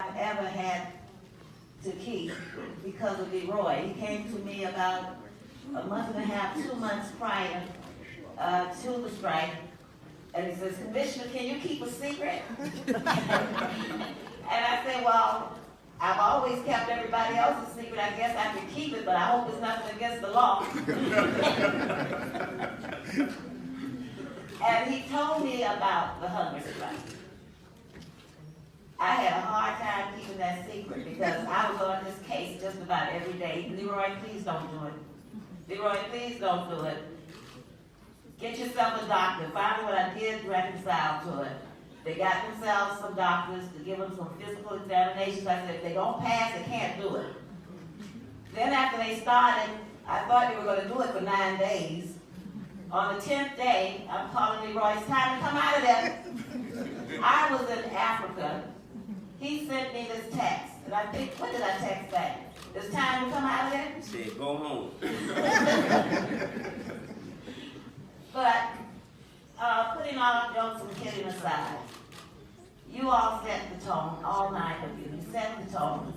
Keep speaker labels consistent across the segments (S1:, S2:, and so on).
S1: I've ever had to keep because of Leroy. He came to me about a month and a half, 2 months prior to the strike, and he says, "Commissioner, can you keep a secret?" And I said, "Well, I've always kept everybody else's secret. I guess I can keep it, but I hope it's nothing against the law." And he told me about the hunger strike. I had a hard time keeping that secret because I was on this case just about every day. "Leroy, please don't do it. Leroy, please don't do it. Get yourself a doctor." Finally, what I did, reconcile to it. They got themselves some doctors to give them some physical examinations. I said, if they don't pass, they can't do it. Then after they started, I thought they were going to do it for 9 days. On the 10th day, I'm calling Leroy, "It's time to come out of there." I was in Africa. He sent me this text, and I think, what did I text back? "It's time to come out of there?"
S2: He said, "Go home."
S1: But putting all jokes and kidding aside, you all set the tone, all 9 of you. You set the tone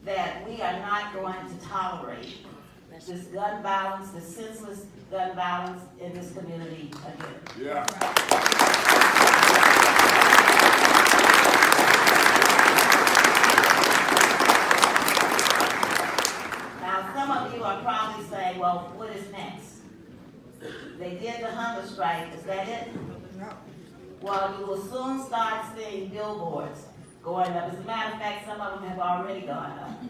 S1: that we are not going to tolerate this gun violence, this senseless gun violence in this community again.
S3: Yeah.
S1: Now, some of you are probably saying, "Well, what is next?" They did the hunger strike. Is that it?
S3: No.
S1: Well, you will soon start seeing billboards going up. As a matter of fact, some of them have already gone up.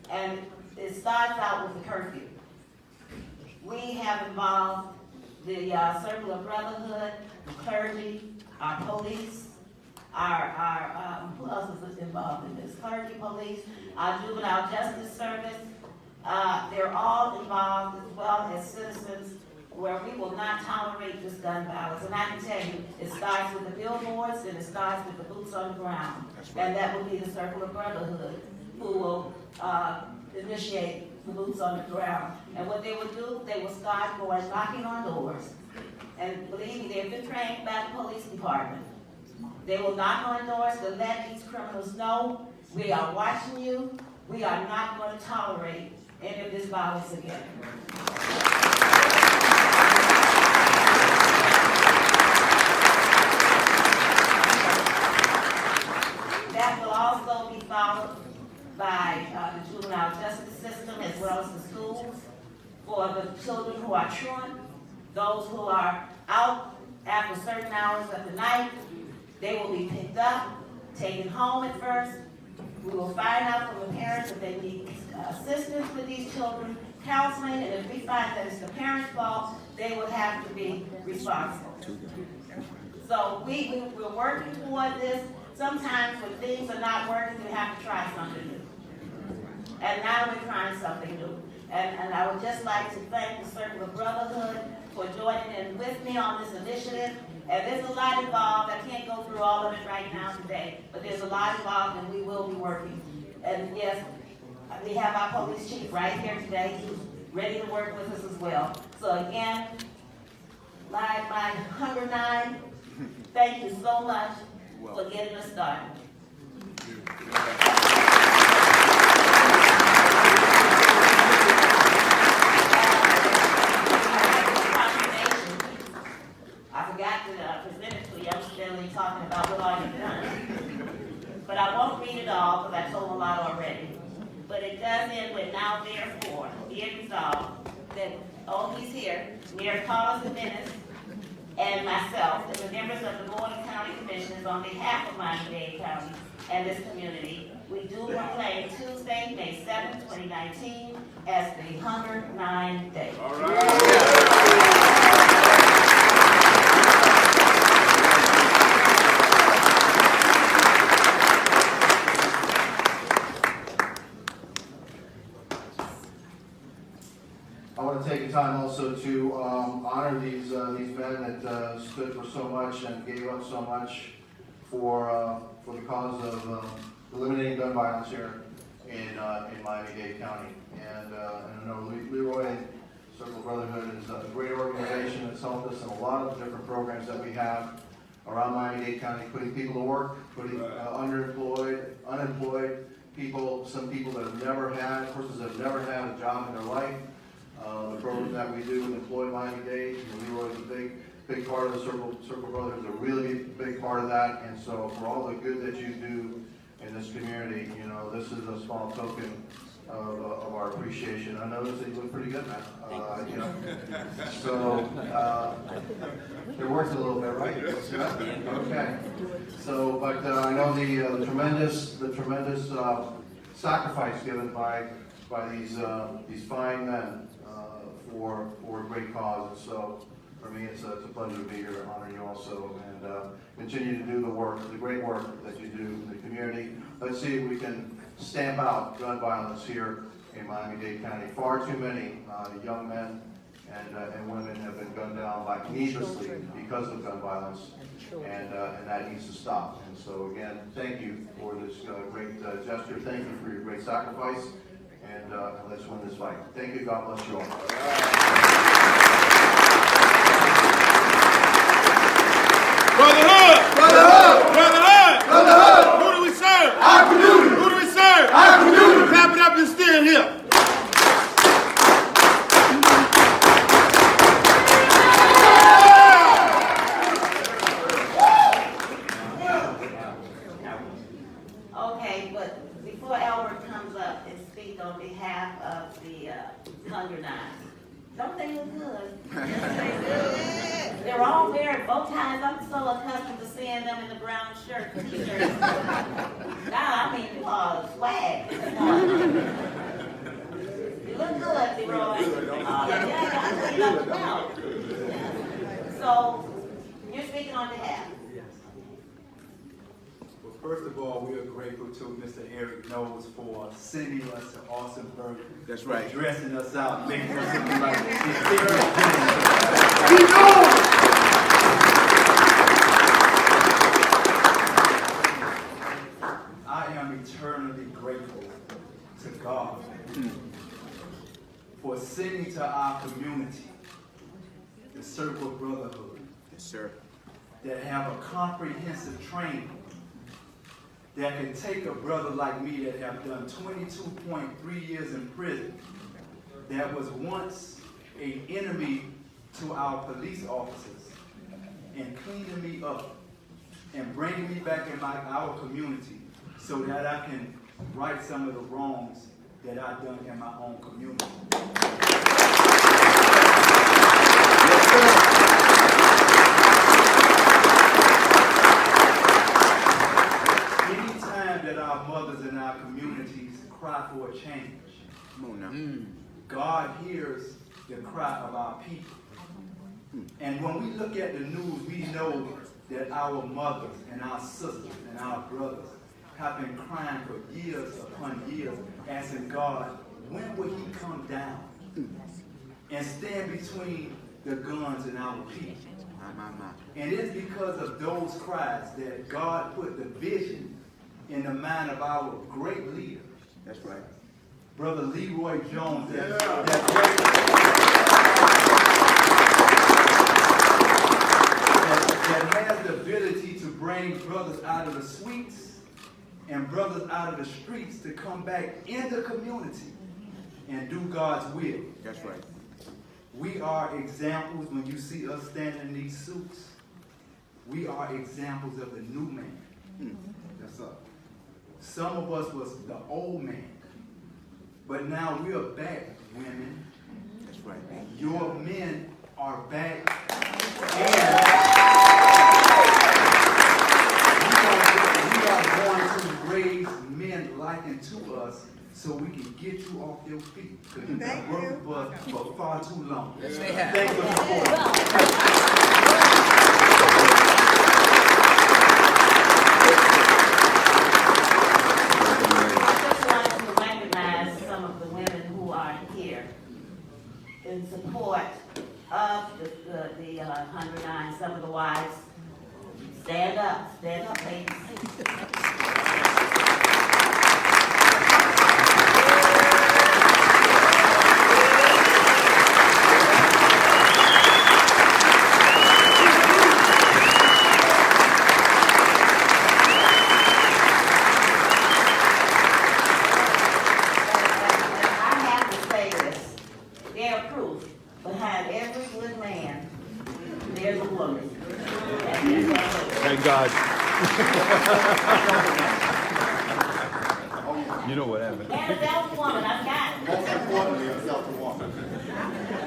S1: And it starts out with the curfew. We have involved the Circle of Brotherhood, the clergy, our police, who else is involved in this? Clergy, police, our juvenile justice service. They're all involved, as well as citizens, where we will not tolerate this gun violence. And I can tell you, it starts with the billboards and it starts with the boots on the ground. And that will be the Circle of Brotherhood, who will initiate the boots on the ground. And what they will do, they will start going knocking on doors. And believe me, they've been trained by the police department. They will knock on doors to let these criminals know, we are watching you. We are not going to tolerate any of this violence again. That will also be followed by the juvenile justice system as well as the schools for the children who are truant, those who are out after certain hours of the night. They will be picked up, taken home at first. We will find out from the parents if they need assistance with these children, counseling, and if we find that it's the parents' fault, they will have to be responsible. So we're working toward this. Sometimes when things are not working, we have to try something new. And now we're trying something new. And I would just like to thank the Circle of Brotherhood for joining in with me on this initiative. And there's a lot involved. I can't go through all of it right now today, but there's a lot involved and we will be working. And yes, we have our police chief right here today who's ready to work with us as well. So again, my Hunger 9, thank you so much for getting us started. I forgot to present it to you. I'm still talking about what all you've done. But I won't read it all because I told a lot already. But it does end with, "Now therefore, be it resolved that," oh, he's here, Mayor Carlos Jimenez and myself, and the members of the Board of County Commissioners, on behalf of Miami-Dade County and this community, we do proclaim Tuesday, May 7, 2019, as the Hunger 9 Day.
S3: All right.
S4: I want to take a time also to honor these men that stood for so much and gave up so much for the cause of eliminating gun violence here in Miami-Dade County. And I know Leroy, Circle of Brotherhood, is a great organization that's helped us in a lot of different programs that we have around Miami-Dade County, putting people to work, putting underemployed, some people that have never had, persons that have never had a job in their life. The program that we do with Employ Miami-Dade, Leroy's a big part of the Circle of Brotherhood, is a really big part of that. And so for all the good that you do in this community, this is a small token of our appreciation. I noticed that you look pretty good, man. So it works a little bit, right? Okay. So, but I know the tremendous sacrifice given by these fine men for a great cause. And so, for me, it's a pleasure to be here to honor you also, and continue to do the great work that you do in the community. Let's see if we can stamp out gun violence here in Miami-Dade County. Far too many young men and women have been gunned down needlessly because of gun violence, and that needs to stop. And so again, thank you for this great gesture. Thank you for your great sacrifice, and let's win this fight. Thank you. God bless you all.
S2: Brotherhood! Brotherhood! Brotherhood! Brotherhood! Who do we serve? Our community! Who do we serve? Our community! Clap it up and stand here.
S1: Okay, but before Albert comes up and speak on behalf of the Hunger Nine, don't they look good? Yes, they do. They're all wearing bow ties. I'm so accustomed to seeing them in the brown shirt, t-shirts. Now, I mean, you all swag. You look good, Leroy. Yeah, you look well. So, you're speaking on behalf.
S3: Well, first of all, we are grateful to Mr. Eric Knowles for sending us to Austinburg.
S2: That's right.
S3: Dressing us out, making us look like I am eternally grateful to God for sending to our community the Circle of Brotherhood.
S2: Yes, sir.
S3: That have a comprehensive training that can take a brother like me that have done 22.3 years in prison, that was once an enemy to our police officers, and cleaning me up and bringing me back in our community so that I can right some of the wrongs that I've done in my own community. Anytime that our mothers in our communities cry for a change,
S2: Come on now.
S3: God hears the cry of our people. And when we look at the news, we know that our mothers and our sisters and our brothers have been crying for years upon years, asking God, when will he come down and stand between the guns and our people? And it's because of those cries that God put the vision in the mind of our great leader.
S2: That's right.
S3: Brother Leroy Jones, that has the ability to bring brothers out of the suites and brothers out of the streets to come back in the community and do God's will.
S2: That's right.
S3: We are examples. When you see us standing in these suits, we are examples of the new man. That's up. Some of us was the old man. But now we are back, women.
S2: That's right.
S3: Your men are back. And we are going to raise men like unto us so we can get you off your feet. Because you've been working for us for far too long.
S2: Yes, they have.
S3: Thank you for
S1: in support of the 109, some of the wives. Stand up, ladies. behind every good man, there's a woman.
S2: Thank God. You know what happened.
S1: And a self woman, I've got it.
S4: Most importantly, a self-woman.